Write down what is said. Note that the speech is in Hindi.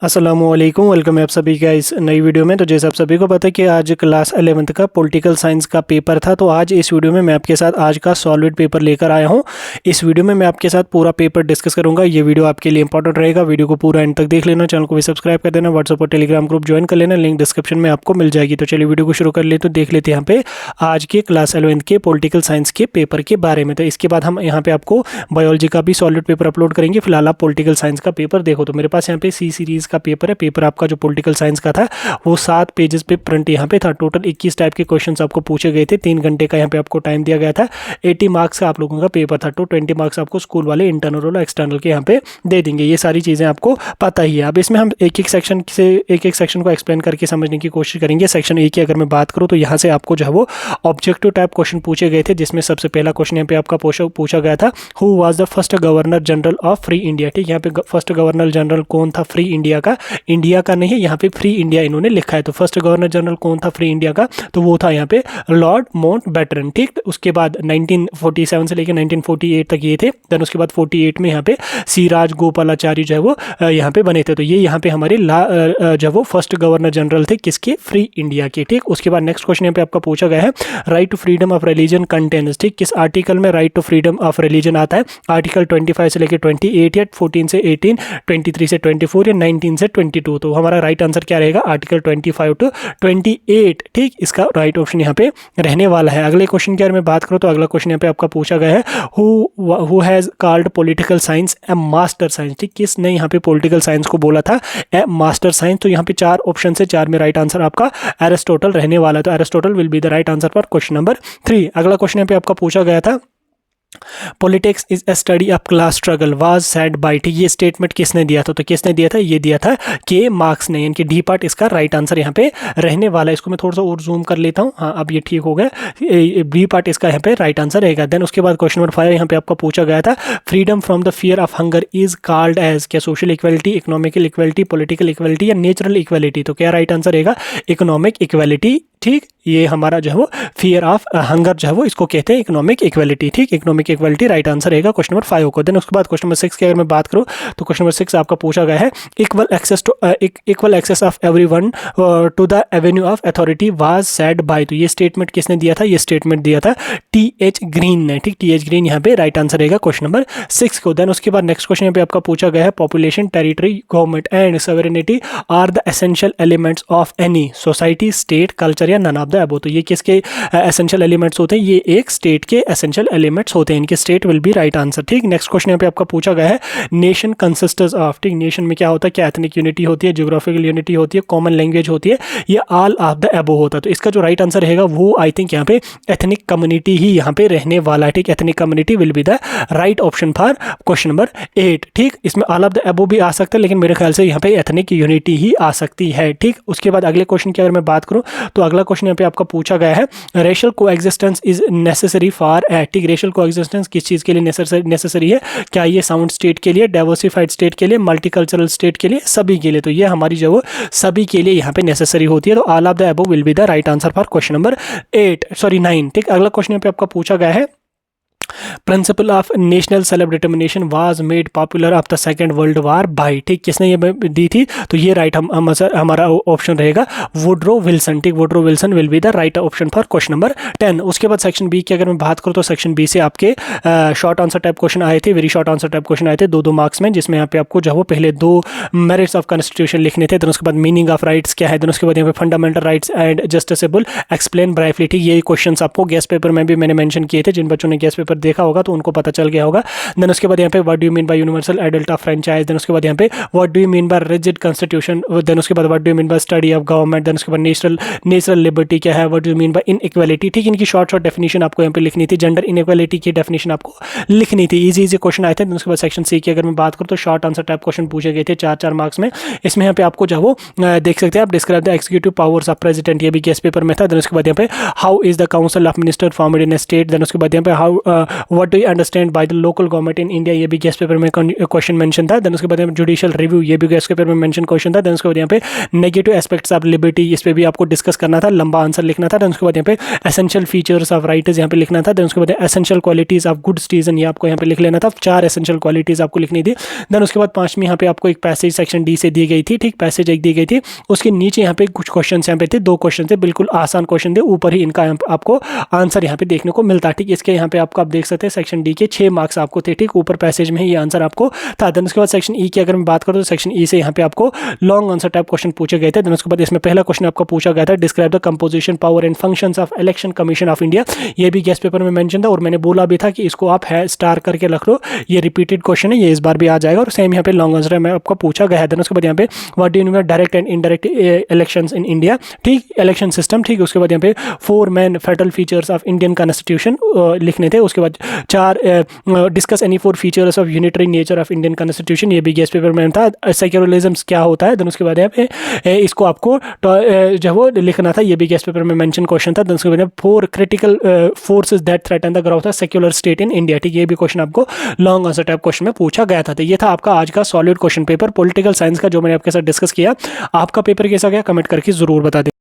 अस्सलामुअलैकुम, वेलकम है आप सभी का इस नई वीडियो में। तो जैसे आप सभी को पता है कि आज क्लास 11th का पॉलिटिकल साइंस का पेपर था, तो आज इस वीडियो में मैं आपके साथ आज का सॉल्विड पेपर लेकर आया हूं। इस वीडियो में मैं आपके साथ पूरा पेपर डिस्कस करूंगा। ये वीडियो आपके लिए इंपॉर्टेंट रहेगा, वीडियो को पूरा एंड तक देख लेना। चैनल को भी सब्सक्राइब कर देना, व्हाट्सएप और टेलीग्राम ग्रुप ज्वाइन कर लेना, लिंक डिस्क्रिप्शन में आपको मिल जाएगी। तो चलिए वीडियो को शुरू कर ले। तो देख लेते हैं यहाँ पे आज के क्लास 11th के पॉलिटिकल साइंस के पेपर के बारे में। तो इसके बाद हम यहाँ पे आपको बायोलॉजी का भी सॉलिड पेपर अपलोड करेंगे। फिलहाल आप पॉलिटिकल साइंस का पेपर देखो। तो मेरे पास यहाँ पे सी सीरीज का पेपर है। पेपर आपका जो पॉलिटिकल साइंस का था वो 7 पेजेस पे प्रिंट यहाँ पे था। टोटल 21 टाइप के क्वेश्चंस आपको पूछे गए थे। 3 घंटे का यहाँ पे आपको टाइम दिया गया था। 80 मार्क्स का आप लोगों का पेपर था। तो 20 मार्क्स आपको स्कूल वाले इंटरनल और एक्सटर्नल के यहाँ पे दे देंगे। ये सारी चीज़ें आपको पता ही है। अब इसमें हम एक एक सेक्शन को एक्सप्लेन करके समझने की कोशिश करेंगे। सेक्शन ए की अगर मैं बात करूँ तो यहाँ से आपको जो है वो ऑब्जेक्टिव टाइप क्वेश्चन पूछे गए थे, जिसमें सबसे पहला क्वेश्चन यहाँ पे आपका पूछा गया था, who was the first governor general of free India. ठीक, यहाँ पे फर्स्ट गवर्नर जनरल कौन था फ्री इंडिया का? इंडिया का नहीं है, यहाँ पे फ्री इंडिया इन्होंने लिखा है। तो फर्स्ट गवर्नर जनरल कौन था फ्री इंडिया का? तो वो था यहाँ पे लॉर्ड माउंटबेटन। ठीक, उसके बाद 1947 से लेकर 1948 तक ये थे। देन उसके बाद 48 में यहाँ पे सी राजगोपालाचारी जो है वो यहाँ पे बने थे। तो ये यहाँ पे हमारे जो वो फर्स्ट गवर्नर जनरल थे किसके? फ्री इंडिया के। ठीक, उसके बाद नेक्स्ट क्वेश्चन यहाँ पे आपका पूछा गया है, right to freedom of religion contains. ठीक, किस आर्टिकल में right to freedom of religion आता है? आर्टिकल 25 से लेकर 28 या 14 से 18, 23 से 24 या 19 से 22। तो हमारा राइट आंसर क्या रहेगा? Article 25 to 28। ठीक, इसका राइट ऑप्शन यहाँ पे रहने वाला है। अगले क्वेश्चन की अगर मैं बात करूँ तो अगला क्वेश्चन यहाँ पे आपका पूछा गया है, who has called political science A master science. ठीक, किसने यहाँ पे पॉलिटिकल साइंस को बोला था ए मास्टर साइंस? तो यहाँ पे 4 ऑप्शन से 4 में राइट आंसर आपका एरिस्टोटल रहने वाला है। तो Aristotle will be the right answer for question number 3। अगला क्वेश्चन यहाँ पे आपका पूछा गया था, politics is a study of class struggle was said bye. ये स्टेटमेंट किसने दिया था? तो किसने दिया था? ये दिया था के मार्क्स ने। यानी कि डी पार्ट इसका राइट आंसर यहाँ पे रहने वाला है। इसको मैं थोड़ा सा और जूम कर लेता हूँ। हाँ, अब ये ठीक हो गया। बी पार्ट इसका यहाँ पे राइट आंसर रहेगा। देन उसके बाद क्वेश्चन नंबर 5 यहाँ पे आपका पूछा गया था, freedom from the fear of hunger is called as. क्या social equality, economical equality, political equality या नेचुरल इक्वलिटी? तो क्या राइट आंसर रहेगा? Economic equality. ठीक, ये हमारा जो है वो फियर ऑफ हंगर जो है वो इसको कहते हैं इकोनॉमिक इक्वलिटी। ठीक, इकोनॉमिक इक्वलिटी राइट आंसर रहेगा क्वेश्चन नंबर 5 को। देन उसके बाद क्वेश्चन नंबर 6 की अगर मैं बात करूँ तो क्वेश्चन नंबर 6 आपका पूछा गया है, equal access of everyone to the avenue of authority was said by. तो ये स्टेटमेंट किसने दिया था? ये स्टेटमेंट दिया था टी.एच. ग्रीन ने। ठीक, टी.एच. ग्रीन यहाँ पे राइट आंसर रहेगा क्वेश्चन नंबर 6 को। देन उसके बाद नेक्स्ट क्वेश्चन यहाँ पे आपका पूछा गया है, population, territory, government and sovereignty are the essential elements of any society, state, culture या नन ऑफ द अबव। तो ये किसके एसेंशियल एलिमेंट्स होते हैं? ये एक स्टेट के एसेंशियल एलिमेंट्स होते हैं। इनके state will be right answer. ठीक, नेक्स्ट क्वेश्चन यहाँ पे आपका पूछा गया है, नेशन कंसिस्ट्स ऑफ। ठीक, नेशन में क्या होता है? क्या एथनिक यूनिटी होती है, ज्योग्राफिकल यूनिटी होती है, कॉमन लैंग्वेज होती है, ये ऑल ऑफ द अबव होता है। तो इसका जो राइट आंसर रहेगा वो आई थिंक यहाँ पे एथनिक कम्युनिटी ही यहाँ पे रहने वाला है। ठीक, ethnic community will be the right option for question number 8। ठीक, इसमें ऑल ऑफ द अबव भी आ सकता है, लेकिन मेरे ख्याल से यहाँ पे एथनिक यूनिटी ही आ सकती है। ठीक, उसके बाद अगले क्वेश्चन की अगर मैं बात करूँ तो अगला क्वेश्चन यहाँ पे आपका पूछा गया है, racial coexistence is necessary for a. ठीक, रेशियल कोएग्जिस्टेंस किस चीज के लिए नेसेसरी है? क्या ये साउंड स्टेट के लिए, डाइवर्सिफाइड स्टेट के लिए, मल्टीकल्चरल स्टेट के लिए, सभी के लिए? तो ये हमारी जो वो सभी के लिए यहाँ पे नेसेसरी होती है। तो all of the above will be the right answer for question number 9। ठीक, अगला क्वेश्चन यहाँ पे आपका पूछा गया है, principle of national self determination was made popular of the Second World War by. ठीक, किसने ये दी थी? तो ये राइट हमारा ऑप्शन रहेगा वुडरो विल्सन। ठीक, Woodrow Wilson will be the right option for question number 10। उसके बाद सेक्शन बी की अगर मैं बात करूँ तो सेक्शन बी से आपके शॉर्ट आंसर टाइप क्वेश्चन आए थे, very short answer type question आए थे 2-2 मार्क्स में, जिसमें यहाँ पे आपको जो है वो पहले 2 मेरिट्स ऑफ कॉन्स्टिट्यूशन लिखने थे। देन उसके बाद मीनिंग ऑफ राइट्स क्या है, देन उसके बाद यहाँ पे fundamental rights and justiciable explain brightly. ठीक, ये क्वेश्चन आपको गेस्ट पेपर में भी मैंने मेंशन किए थे। जिन बच्चों ने गेस्ट पेपर देखा होगा तो उनको पता चल गया होगा। देन उसके बाद यहाँ पे what do you mean by universal adult of franchise. Then उसके बाद यहाँ पे what do you mean by rigid constitution. Then उसके बाद what do you mean by study of government. Then उसके बाद नेचुरल लिबर्टी क्या है, what do you mean by inequality. ठीक, इनकी शॉर्ट डेफिनेशन आपको यहाँ पे लिखनी थी। जेंडर इनइक्वालिटी की डेफिनेशन आपको लिखनी थी। इजी क्वेश्चन आए थे। देन उसके बाद सेक्शन सी की अगर मैं बात करूँ तो शॉर्ट आंसर टाइप क्वेश्चन पूछे गए थे 4-4 मार्क्स में। इसमें यहाँ पे आपको जो वो देख सकते हैं आप, describe the executive powers of president, ये भी गेस्ट पेपर में था। देन उसके बाद यहाँ पे how is the council of minister formed in a state. Then उसके बाद यहाँ पे how what do you understand by the local government in India, ये भी गेस्ट पेपर में क्वेश्चन मेंशन था। देन उसके बाद जुडिशियल रिव्यू, ये भी गेस्ट पेपर में मेंशन क्वेश्चन था। देन उसके बाद यहाँ पे नेगेटिव एस्पेक्ट्स ऑफ लिबर्टी, इस पे भी आपको डिस्कस करना था, लंबा आंसर लिखना था। देन उसके बाद यहाँ पे एसेंशियल फीचर्स ऑफ राइटर्स यहाँ पे लिखना था। देन उसके बाद essential qualities of good citizen, ये आपको यहाँ पे लिख लेना था, 4 एसेंशियल क्वालिटीज आपको लिखनी थी। देन उसके बाद 5वीं यहाँ पे आपको एक पैसेज सेक्शन डी से दी गई थी, ठीक, पैसेज एक दी गई थी। उसके नीचे यहाँ पे कुछ क्वेश्चन यहाँ पे थे, 2 क्वेश्चन थे, बिल्कुल आसान क्वेश्चन थे, ऊपर ही इनका आपको आंसर यहाँ पे देखने को मिलता है, ठीक। इसके यहाँ पे आपको आप देख सकते हैं सेक्शन डी के 6 मार्क्स आपको थे, ठीक, ऊपर पैसेज में ही ये आंसर आपको था। देन उसके बाद सेक्शन ई की अगर मैं बात करूँ तो सेक्शन ई से यहाँ पे आपको लॉन्ग आंसर टाइप क्वेश्चन पूछे गए थे। देन उसके बाद इसमें पहला क्वेश्चन आपको पूछा गया था, describe the composition, power and functions of election commission of India, ये भी गेस्ट पेपर में मेंशन था और मैंने बोला भी था कि इसको आप स्टार करके रख लो, ये रिपीटेड क्वेश्चन है, ये इस बार भी आ जाएगा और सेम यहाँ पे लॉन्ग आंसर में आपको पूछा गया है। देन उसके बाद यहाँ पे what do you know direct and indirect elections in India, ठीक, इलेक्शन सिस्टम, ठीक। उसके बाद यहाँ पे 4 main federal features of Indian constitution लिखने थे। उसके बाद 4 discuss any 4 features of unitary nature of Indian constitution, ये भी गेस्ट पेपर में था। सेक्युलरिज्म क्या होता है, देन उसके बाद यहाँ पे इसको आपको जो वो लिखना था, ये भी गेस्ट पेपर में मेंशन क्वेश्चन था। देन उसके बाद 4 critical forces that threaten the growth of secular state in India, ठीक, ये भी क्वेश्चन आपको लॉन्ग आंसर टाइप क्वेश्चन में पूछा गया था। तो ये था आपका आज का solid question paper political science का, जो मैंने आपके साथ डिस्कस किया। आपका पेपर कैसा गया कमेंट करके जरूर बता दें।